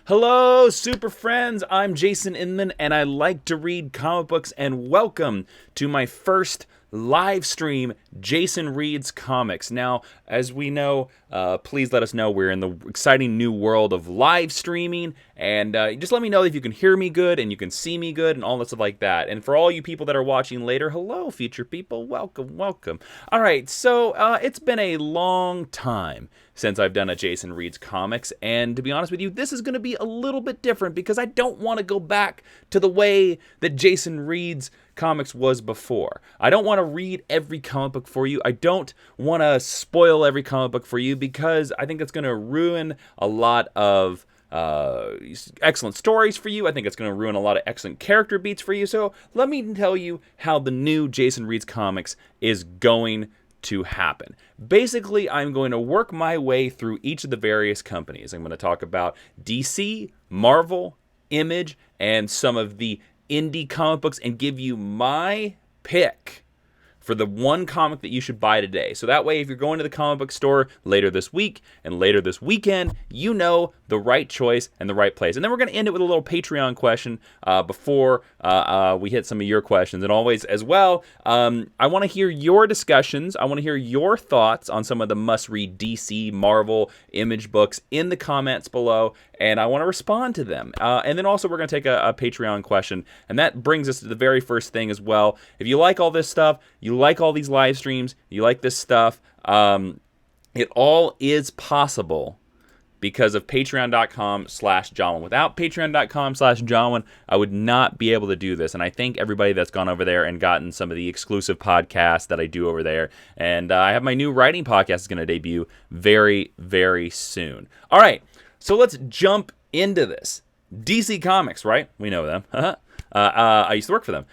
Hello, super friends. I'm Jason Inman, and I like to read comic books, and welcome to my first live stream, Jason Reads Comics. Now, as we know, please let us know. We're in the exciting new world of live streaming, and just let me know if you can hear me good and you can see me good and all that stuff like that. And for all you people that are watching later, hello, future people. Welcome, welcome. All right, so it's been a long time since I've done a Jason Reads Comics, and to be honest with you, this is going to be a little bit different because I don't want to go back to the way that Jason Reads Comics was before. I don't want to read every comic book for you. I don't want to spoil every comic book for you because I think that's going to ruin a lot of excellent stories for you. I think it's going to ruin a lot of excellent character beats for you. So let me tell you how the new Jason Reads Comics is going to happen. Basically, I'm going to work my way through each of the various companies. I'm going to talk about DC, Marvel, Image, and some of the indie comic books and give you my pick for the one comic that you should buy today. So that way, if you're going to the comic book store later this week and later this weekend, you know the right choice and the right place. And then we're going to end it with a little Patreon question before we hit some of your questions. And always, as well, I want to hear your discussions. I want to hear your thoughts on some of the must-read DC, Marvel, Image books in the comments below, and I want to respond to them. And then also, we're going to take a Patreon question. And that brings us to the very first thing as well. If you like all this stuff, you like all these live streams, you like this stuff, it all is possible because of patreon.com/Jawiin. Without patreon.com/Jawiin, I would not be able to do this. And I thank everybody that's gone over there and gotten some of the exclusive podcasts that I do over there. And I have my new writing podcast is going to debut very, very soon. All right, so let's jump into this. DC Comics, right? We know them. I used to work for them.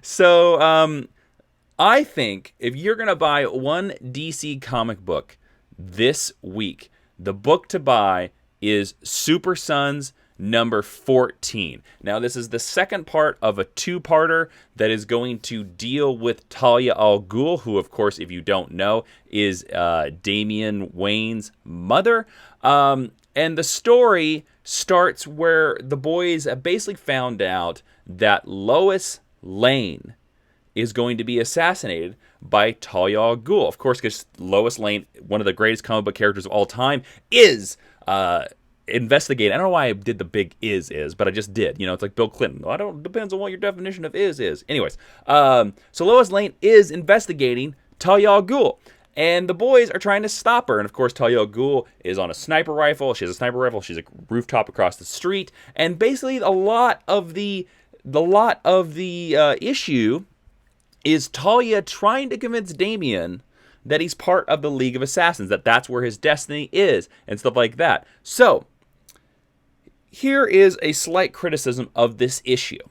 So I think if you're going to buy one DC comic book this week, the book to buy is Super Sons number 14. Now, this is the second part of a two-parter that is going to deal with Talia al Ghul, who, of course, if you don't know, is Damian Wayne's mother. And the story starts where the boys have basically found out that Lois Lane is going to be assassinated by Talia al Ghul. Of course, because Lois Lane, one of the greatest comic book characters of all time, is investigating. I don't know why I did the big is, but I just did. You know, it's like Bill Clinton. I don't, depends on what your definition of is. Anyways, so Lois Lane is investigating Talia al Ghul. And the boys are trying to stop her. And of course, Talia al Ghul is on a sniper rifle. She has a sniper rifle. She's a rooftop across the street. And basically, a lot of the issue is Talia trying to convince Damian that he's part of the League of Assassins, that that's where his destiny is, and stuff like that. So, here is a slight criticism of this issue.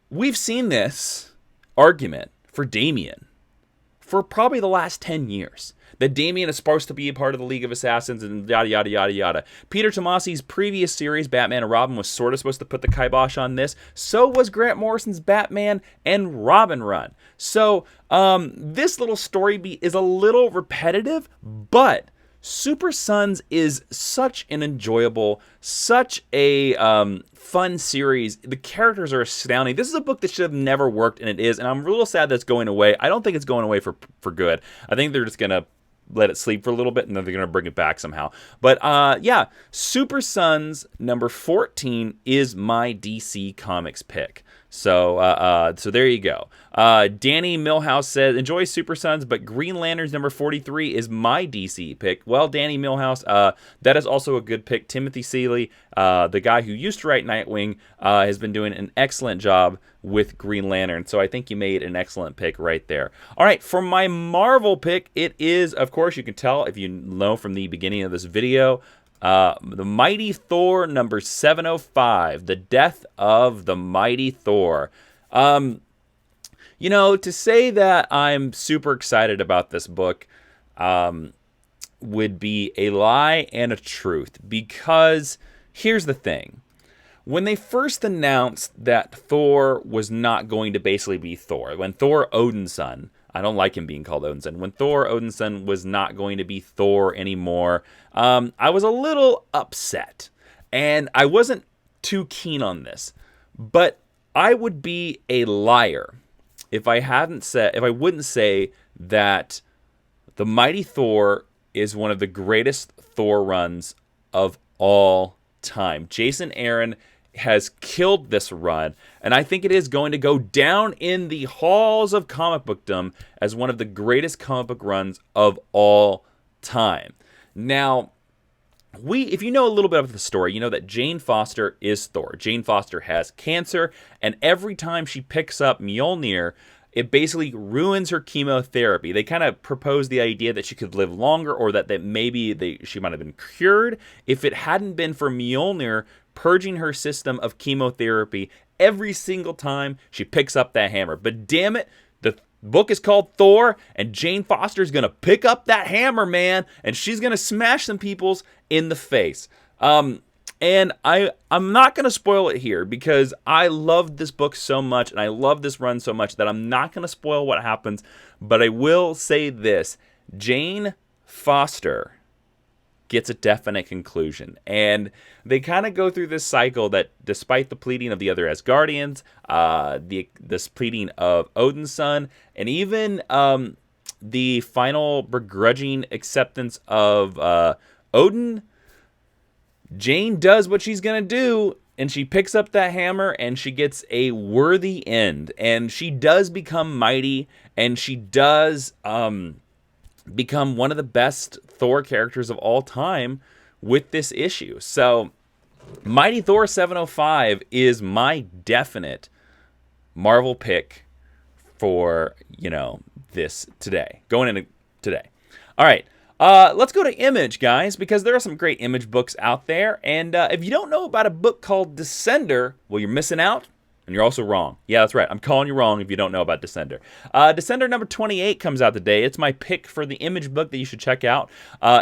We've seen this argument for Damian for probably the last 10 years. That Damian is supposed to be a part of the League of Assassins and yada, yada, yada, yada. Peter Tomasi's previous series, Batman and Robin, was sort of supposed to put the kibosh on this. So was Grant Morrison's Batman and Robin run. So this little story beat is a little repetitive, but Super Sons is such an enjoyable, such a fun series. The characters are astounding. This is a book that should have never worked, and it is. And I'm a little sad that it's going away. I don't think it's going away for good. I think they're just going to let it sleep for a little bit, and then they're going to bring it back somehow. But yeah, Super Sons number 14 is my DC Comics pick. So so there you go. Danny Millhouse says, enjoy Super Sons, but Green Lanterns number 43 is my DC pick. Well, Danny Millhouse, that is also a good pick. Timothy Seeley, the guy who used to write Nightwing, has been doing an excellent job with Green Lantern. So I think you made an excellent pick right there. All right, for my Marvel pick, it is, of course, you can tell if you know from the beginning of this video, the Mighty Thor number 705, The Death of the Mighty Thor. You know, to say that I'm super excited about this book would be a lie and a truth, because here's the thing. When they first announced that Thor was not going to basically be Thor, when Thor Odin's son I don't like him being called Odinson. When Thor Odinson was not going to be Thor anymore, I was a little upset. And I wasn't too keen on this. But I would be a liar if I wouldn't say that the Mighty Thor is one of the greatest Thor runs of all time. Jason Aaron has killed this run, and I think it is going to go down in the halls of comic bookdom as one of the greatest comic book runs of all time. Now, if you know a little bit of the story, you know that Jane Foster is Thor. Jane Foster has cancer, and every time she picks up Mjolnir, it basically ruins her chemotherapy. They kind of proposed the idea that she could live longer, or that maybe she might have been cured if it hadn't been for Mjolnir purging her system of chemotherapy every single time she picks up that hammer. But damn it, the book is called Thor, and Jane Foster's going to pick up that hammer, man, and she's going to smash some people's in the face. And I'm not going to spoil it here because I love this book so much and I love this run so much that I'm not going to spoil what happens, but I will say this. Jane Foster gets a definite conclusion, and they kind of go through this cycle that despite the pleading of the other Asgardians, this pleading of Odin's son, and even the final begrudging acceptance of Odin, Jane does what she's going to do, and she picks up that hammer, and she gets a worthy end. And she does become mighty, and she does become one of the best Thor characters of all time with this issue. So, Mighty Thor 705 is my definite Marvel pick for, this today. Going into today. All right. Let's go to Image, guys, because there are some great Image books out there. And if you don't know about a book called Descender, well, you're missing out, and you're also wrong. Yeah, that's right. I'm calling you wrong if you don't know about Descender. Descender number 28 comes out today. It's my pick for the Image book that you should check out.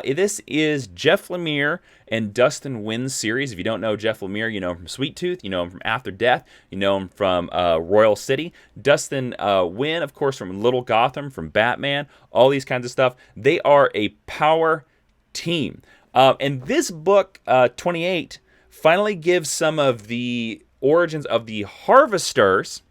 This is Jeff Lemire and Dustin Nguyen's series. If you don't know Jeff Lemire, you know him from Sweet Tooth, you know him from After Death, you know him from Royal City. Dustin Nguyen, of course, from Little Gotham, from Batman, all these kinds of stuff. They are a power team. And this book, 28, finally gives some of the origins of the Harvesters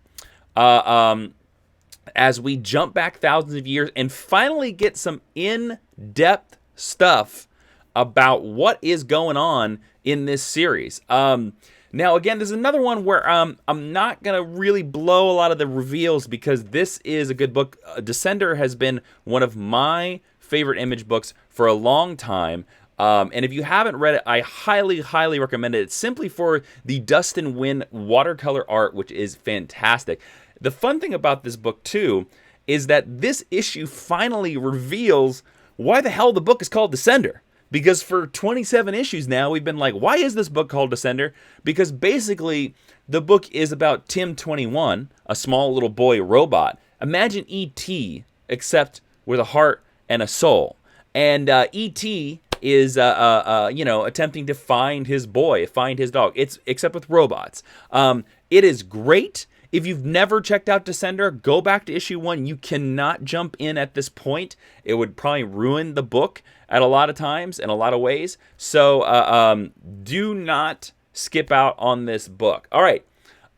as we jump back thousands of years and finally get some in-depth stuff about what is going on in this series. Now, again, there's another one where I'm not going to really blow a lot of the reveals because this is a good book. Descender has been one of my favorite Image books for a long time. And if you haven't read it, I highly, highly recommend it. It's simply for the Dustin Nguyen watercolor art, which is fantastic. The fun thing about this book, too, is that this issue finally reveals why the hell the book is called Descender. Because for 27 issues now, we've been like, why is this book called Descender? Because basically, the book is about Tim 21, a small little boy robot. Imagine E.T., except with a heart and a soul. And E.T. is attempting to find his boy, find his dog. It's except with robots. It is great. If you've never checked out Descender, go back to issue 1. You cannot jump in at this point. It would probably ruin the book at a lot of times in a lot of ways. So do not skip out on this book. All right.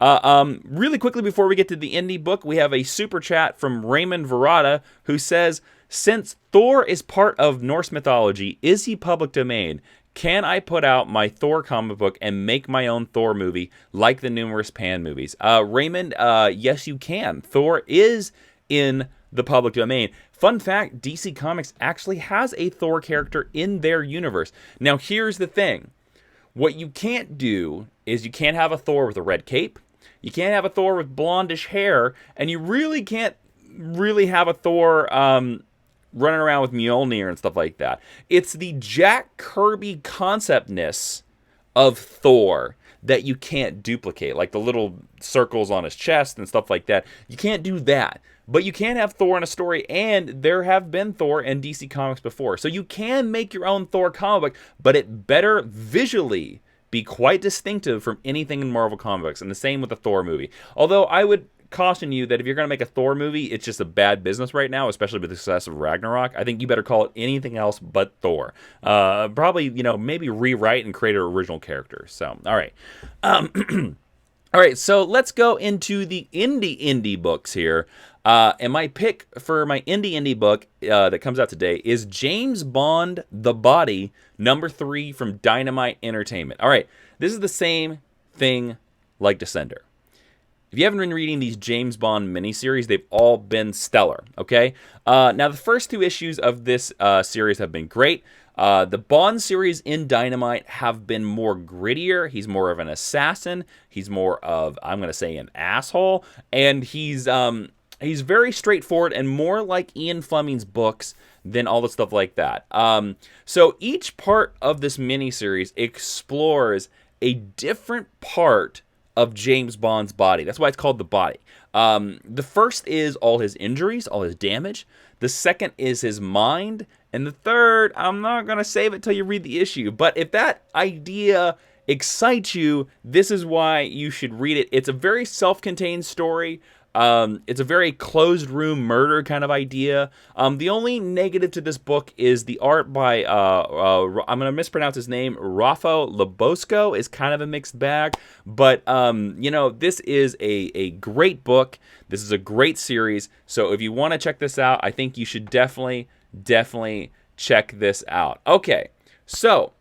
Really quickly before we get to the indie book, we have a super chat from Raymond Verada who says, since Thor is part of Norse mythology, is he public domain? Can I put out my Thor comic book and make my own Thor movie like the numerous Pan movies? Raymond, yes, you can. Thor is in the public domain. Fun fact, DC Comics actually has a Thor character in their universe. Now, here's the thing. What you can't do is you can't have a Thor with a red cape. You can't have a Thor with blondish hair. And you really can't really have a Thor running around with Mjolnir and stuff like that. It's the Jack Kirby conceptness of Thor that you can't duplicate, like the little circles on his chest and stuff like that. You can't do that. But you can have Thor in a story, and there have been Thor in DC Comics before. So you can make your own Thor comic book, but it better visually be quite distinctive from anything in Marvel Comics, and the same with the Thor movie. Although I would caution you that if you're going to make a Thor movie, it's just a bad business right now, especially with the success of Ragnarok. I think you better call it anything else but Thor. Probably, maybe rewrite and create an original character. So, all right. All right, so let's go into the indie books here. And my pick for my indie book that comes out today is James Bond: The Body, #3 from Dynamite Entertainment. All right, this is the same thing like Descender. If you haven't been reading these James Bond miniseries, they've all been stellar, okay? Now, the first 2 issues of this series have been great. The Bond series in Dynamite have been more grittier. He's more of an assassin. He's more of, I'm going to say, an asshole. And he's very straightforward and more like Ian Fleming's books than all the stuff like that. So each part of this miniseries explores a different part of James Bond's body. That's why it's called The Body. The first is all his injuries, all his damage. The second is his mind. And the third, I'm not going to save it till you read the issue. But if that idea excites you, this is why you should read it. It's a very self-contained story. It's a very closed room murder kind of idea. The only negative to this book is the art by, I'm going to mispronounce his name, Rafa Labosco is kind of a mixed bag. But, this is a great book. This is a great series. So if you want to check this out, I think you should definitely check this out. Okay, so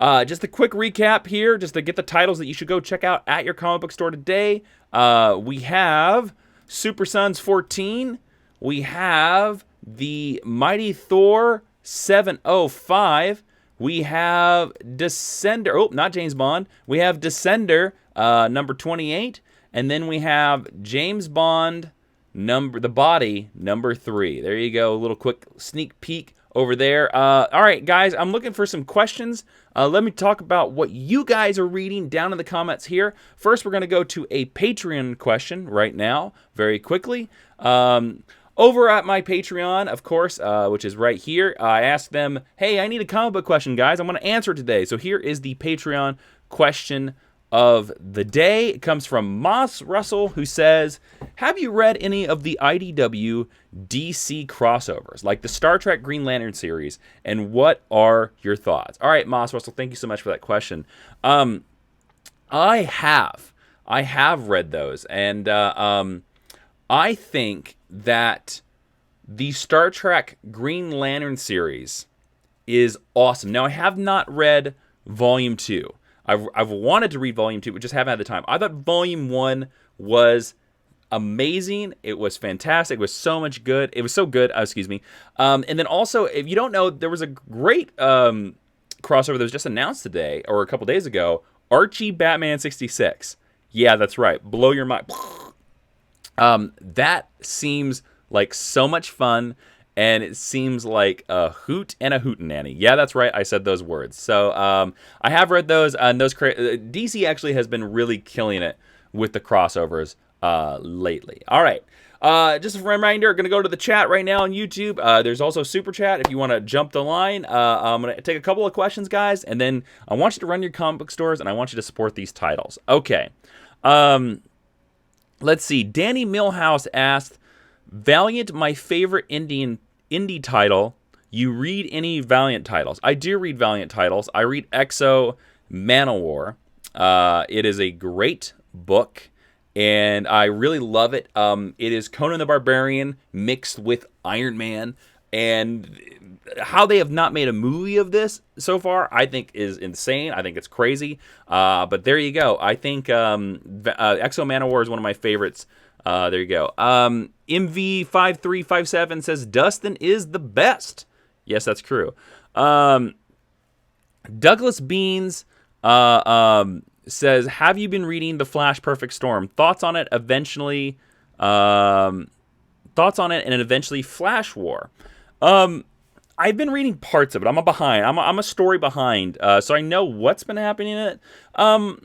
just a quick recap here, just to get the titles that you should go check out at your comic book store today. We have Super Sons 14. We have the Mighty Thor 705. We have Descender. Oh, not James Bond. We have Descender, number 28. And then we have James Bond, The Body, #3. There you go. A little quick sneak peek over there. All right, guys, I'm looking for some questions. Let me talk about what you guys are reading down in the comments here. First, we're going to go to a Patreon question right now, very quickly. Over at my Patreon, of course, which is right here, I asked them, hey, I need a comic book question, guys. I'm going to answer it today. So here is the Patreon question of the day. It comes from Moss Russell, who says, have you read any of the IDW DC crossovers, like the Star Trek Green Lantern series, and what are your thoughts? All right, Moss Russell, thank you so much for that question. I have read those, and I think that the Star Trek Green Lantern series is awesome. Now, I have not read Volume 2. I've wanted to read Volume 2, but just haven't had the time. I thought Volume 1 was amazing. It was fantastic. It was so much good. It was so good, excuse me. And then also, if you don't know, there was a great crossover that was just announced today, or a couple days ago, Archie Batman 66. Yeah, that's right. Blow your mind. That seems like so much fun. And it seems like a hoot and a hootenanny. Yeah, that's right. I said those words. So I have read those. And DC actually has been really killing it with the crossovers lately. All right. Just a reminder, going to go to the chat right now on YouTube. There's also Super Chat if you want to jump the line. I'm going to take a couple of questions, guys. And then I want you to run your comic book stores, and I want you to support these titles. Okay. Let's see. Danny Millhouse asked, Valiant, my favorite indie title. You read any Valiant titles? I do read Valiant titles. I read Exo Manowar. It is a great book, and I really love it. It is Conan the Barbarian mixed with Iron Man, and how they have not made a movie of this so far, I think is insane. I think it's crazy. But there you go. I think Exo Manowar is one of my favorites. There you go. MV5357 says, Dustin is the best. Yes, that's true. Douglas Beans says, have you been reading The Flash Perfect Storm? Thoughts on it eventually? And eventually Flash War. I've been reading parts of it. I'm a story behind. So I know what's been happening in it. To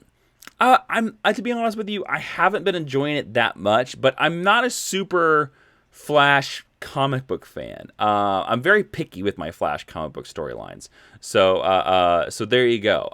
be honest with you, I haven't been enjoying it that much, but I'm not a super Flash comic book fan. I'm very picky with my Flash comic book storylines. So there you go.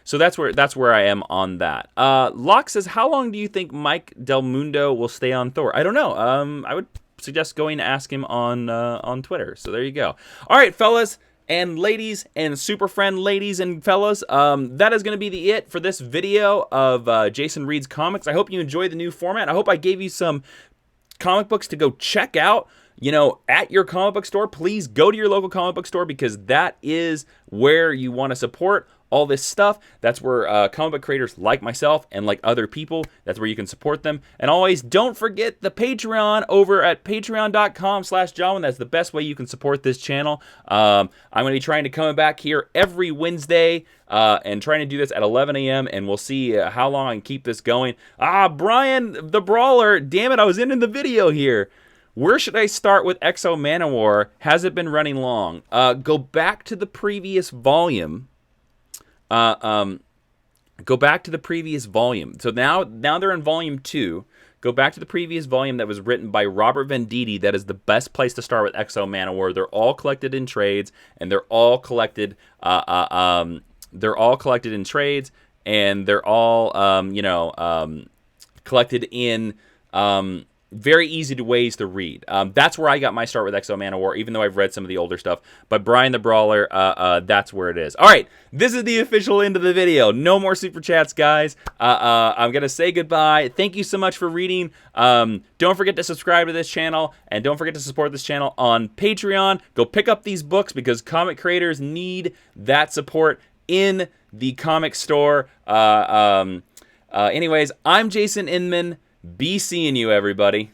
So that's where I am on that. Locke says, how long do you think Mike Del Mundo will stay on Thor? I don't know. I would suggest going to ask him on Twitter. So there you go. All right, fellas and ladies and super friend ladies and fellas, that is going to be it for this video of Jason Reads Comics. I hope you enjoyed the new format. I hope I gave you some comic books to go check out, you know, at your comic book store. Please go to your local comic book store, because that is where you want to support all this stuff. That's where comic book creators like myself and like other people, that's where you can support them. And always don't forget the Patreon over at patreon.com/Jawiin. That's the best way you can support this channel. I'm going to be trying to come back here every Wednesday and trying to do this at 11 a.m. and we'll see how long I can keep this going. Brian the Brawler, damn it, I was in the video here. Where should I start with Exo Manowar? Has it been running long? Go back to the previous volume. Go back to the previous volume. So now they're in volume 2. Go back to the previous volume that was written by Robert Venditti. That is the best place to start with Exo Manowar. They're all collected in trades, and they're all collected. They're all collected in trades, and they're all collected in very easy ways to read. That's where I got my start with Exo Manowar, even though I've read some of the older stuff. But Brian the Brawler, that's where it is. All right, this is the official end of the video. No more super chats, guys. I'm going to say goodbye. Thank you so much for reading. Don't forget to subscribe to this channel, and don't forget to support this channel on Patreon. Go pick up these books, because comic creators need that support in the comic store. Anyways, I'm Jason Inman. Be seeing you, everybody.